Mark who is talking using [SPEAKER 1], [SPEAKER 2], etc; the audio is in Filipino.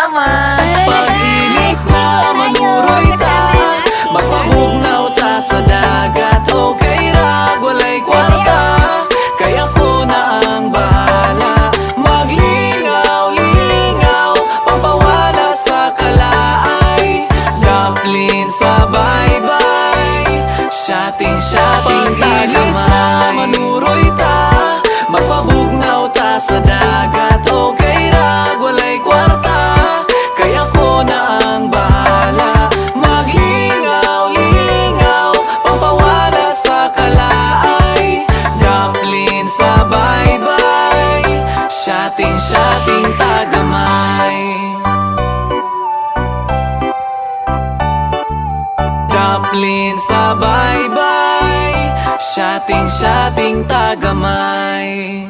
[SPEAKER 1] tagamay.
[SPEAKER 2] Pag-inis na manuroy ta, magpahugnaw ta sa dagat. Okay ra, walay kwarta, kaya ko na ang bahala. Maglingaw-lingaw, pampawala sa kalaay. Dumpling sa bye-bye, shating-shating tagamay. Manuroy ta, magpahugnaw ta sa dagat. Okay ra, walay kwarta, kaya ko na ang bahala. Maglingaw-lingaw, pampawala sa kalaay. Dumpling sa bye-bye, shating-shating tagamay. Dumpling sa bye-bye, shating-shating tagamay.